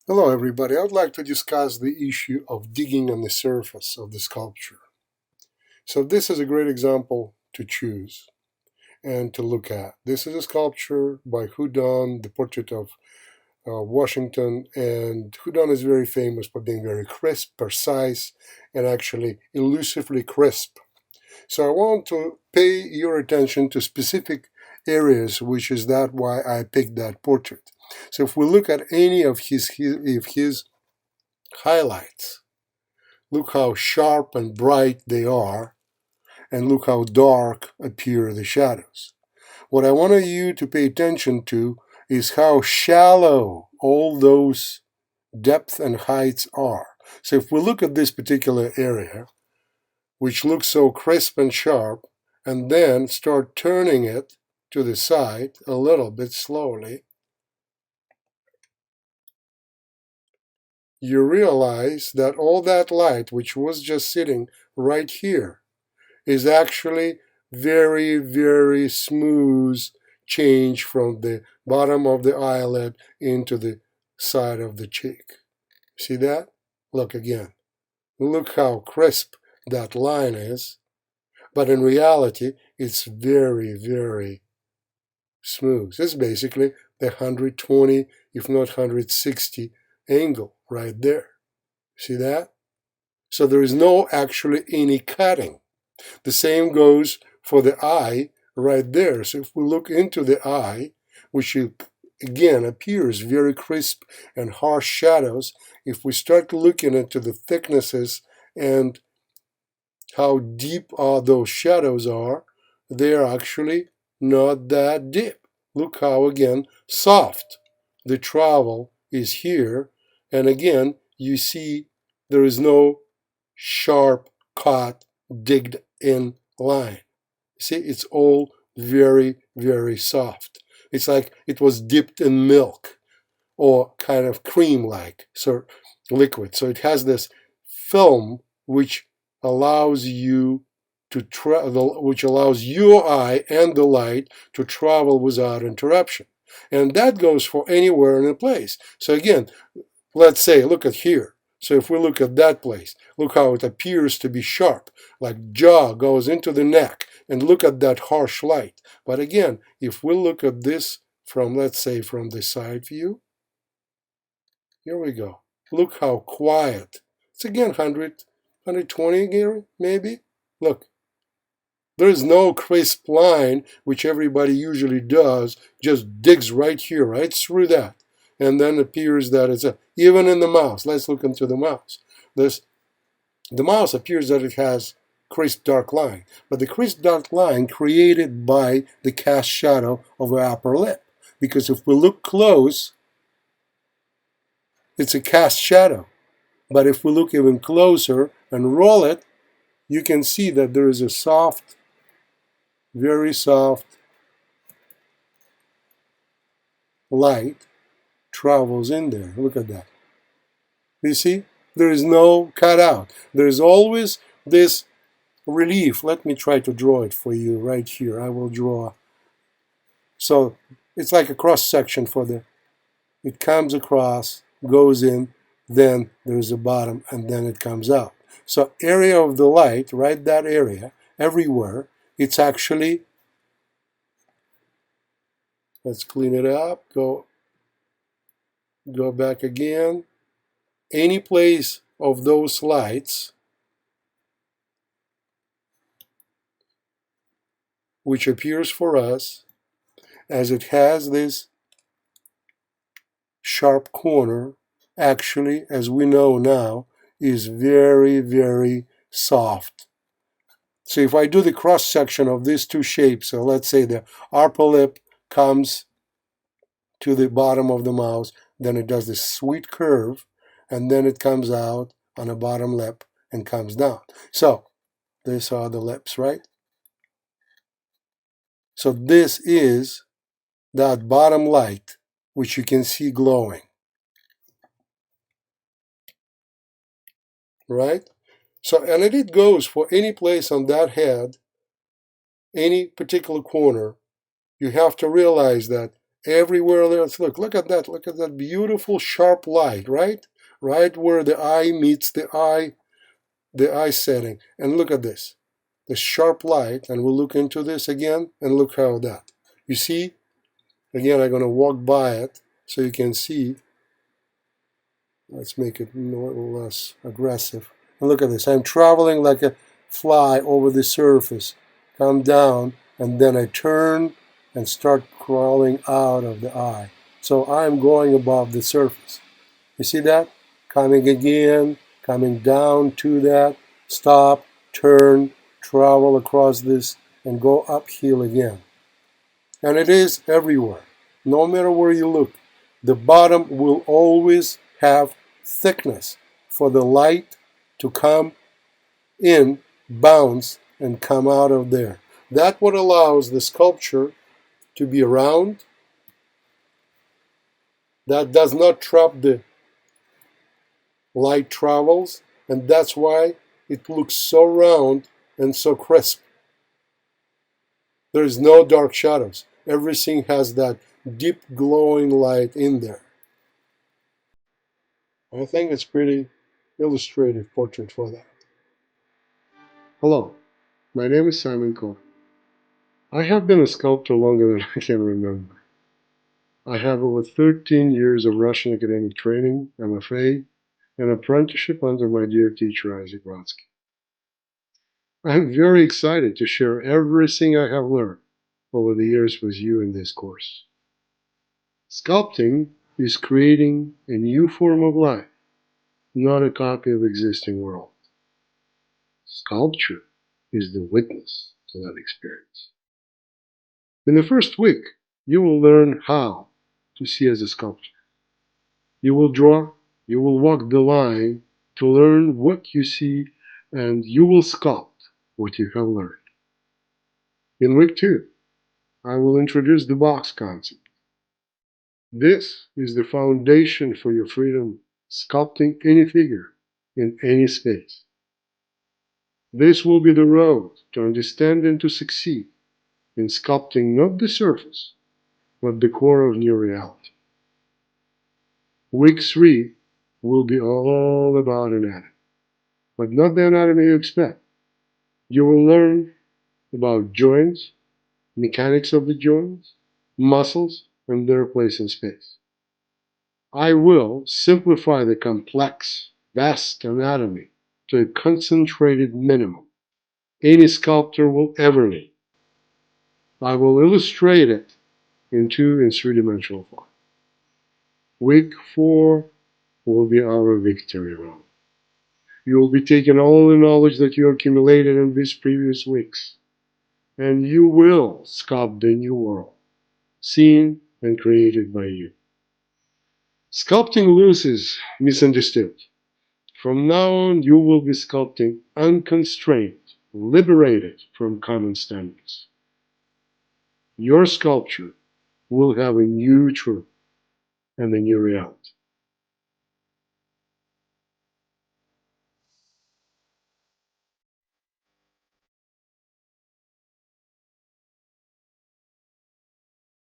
Hello everybody, I would like to discuss the issue of digging on the surface of the sculpture. So this is a great example to choose and to look at. This is a sculpture by Houdon, the portrait of Washington, and Houdon is very famous for being very crisp, precise, and actually elusively crisp. So I want to pay your attention to specific areas, which is that why I picked that portrait. So if we look at any of his highlights, look how sharp and bright they are, and look how dark appear the shadows. What I want you to pay attention to is how shallow all those depth and heights are. So if we look at this particular area, which looks so crisp and sharp, and then start turning it to the side a little bit slowly, you realize that all that light, which was just sitting right here, is actually very, very smooth change from the bottom of the eyelid into the side of the cheek. See that? Look again. Look how crisp that line is. But in reality, it's very, very smooth. It's basically the 120, if not 160 angle right there. See that? So there is no actually any cutting. The same goes for the eye right there. So if we look into the eye, which again appears very crisp and harsh shadows, if we start looking into the thicknesses and how deep those shadows are, they are actually not that deep. Look how, again, soft the travel is here. And again, you see there is no sharp cut, digged in line. See, it's all very, very soft. It's like it was dipped in milk or kind of cream-like liquid. So it has this film which allows you to which allows your eye and the light to travel without interruption. And that goes for anywhere in a place. So again, let's say, look at here. So if we look at that place, look how it appears to be sharp, like jaw goes into the neck, and look at that harsh light. But again, if we look at this from, let's say, from the side view, here we go. Look how quiet. It's again 120 here, maybe. Look, there is no crisp line, which everybody usually does, just digs right here, right through that. And then appears that it's even in the mouse. Let's look into the mouse. The mouse appears that it has crisp dark line, but the crisp dark line created by the cast shadow of the upper lip. Because if we look close, it's a cast shadow. But if we look even closer and roll it, you can see that there is a soft, very soft light travels in there. Look at that. You see? There is no cutout. There is always this relief. Let me try to draw it for you right here. I will draw. So it's like a cross section for it comes across, goes in, then there's a bottom, and then it comes out. So area of the light, right, that area, everywhere, it's actually, let's clean it up, go back again. Any place of those lights which appears for us as it has this sharp corner, actually, as we know now, is very, very soft. So if I do the cross section of these two shapes, so let's say the upper lip comes to the bottom of the mouse, then it does this sweet curve, and then it comes out on the bottom lip and comes down. So these are the lips, right? So this is that bottom light, which you can see glowing, right? So, and it goes for any place on that head, any particular corner. You have to realize that everywhere there's, look at that beautiful sharp light, right? Right where the eye meets the eye setting. And look at this, the sharp light, and we'll look into this again, and look how that. You see, again, I'm going to walk by it so you can see. Let's make it a little less aggressive. And look at this, I'm traveling like a fly over the surface, come down, and then I turn and start crawling out of the eye. So I'm going above the surface. You see that? Coming again, coming down to that, stop, turn, travel across this, and go uphill again. And it is everywhere. No matter where you look, the bottom will always have thickness for the light to come in, bounce, and come out of there. That's what allows the sculpture to be round. That does not trap the light travels, and that's why it looks so round and so crisp. There's no dark shadows. Everything has that deep glowing light in there. I think it's pretty illustrative portrait for that. Hello, my name is Simon Kogan. I have been a sculptor longer than I can remember. I have over 13 years of Russian academic training, MFA, and apprenticeship under my dear teacher Isaac Brodsky. I am very excited to share everything I have learned over the years with you in this course. Sculpting is creating a new form of life, not a copy of existing world. Sculpture is the witness to that experience. In the first week, you will learn how to see as a sculptor. You will draw, you will walk the line to learn what you see, and you will sculpt what you have learned. In week 2, I will introduce the box concept. This is the foundation for your freedom sculpting any figure in any space. This will be the road to understand and to succeed in sculpting not the surface, but the core of new reality. Week 3 will be all about anatomy, but not the anatomy you expect. You will learn about joints, mechanics of the joints, muscles, and their place in space. I will simplify the complex, vast anatomy to a concentrated minimum any sculptor will ever need. I will illustrate it in 2 and 3-dimensional form. Week 4 will be our victory round. You will be taking all the knowledge that you accumulated in these previous weeks, and you will sculpt the new world, seen and created by you. Sculpting loose is misunderstood. From now on, you will be sculpting unconstrained, liberated from common standards. Your sculpture will have a new truth and a new reality.